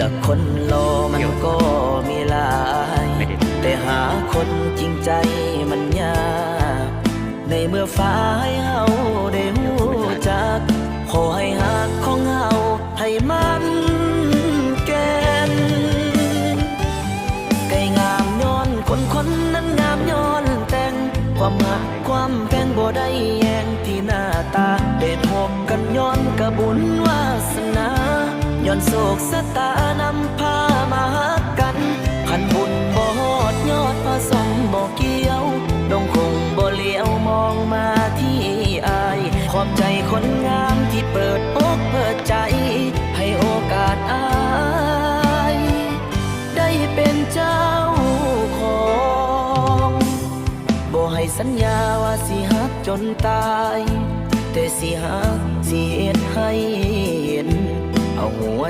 อกคนรอมันก็มีหลายแต่หาคนจริงใจมันยากในเมื่อฟ้าให้เฮาได้หูจักขอให้หักของเฮาให้มันแก่นไก่งามย้อนคนนั้นงามย้อนแต่งความหักความแพงบ่ได้แยงที่หน้าตาได้พบกันย้อนกะบุญวาสนาย้อนโศกสตานำพามาหักกันพันบุญบ่ฮอดยอดผสมบ่เกี่ยวดงคงบ่เลี้ยวมองมาที่อายขอบใจคนงามที่เปิดอกเปิดใจให้โอกาสอายได้เป็นเจ้าของบ่ให้สัญญาว่าสิฮักจนตายแต่สิฮักสิเฮ็ดให้เห็นเอาหัว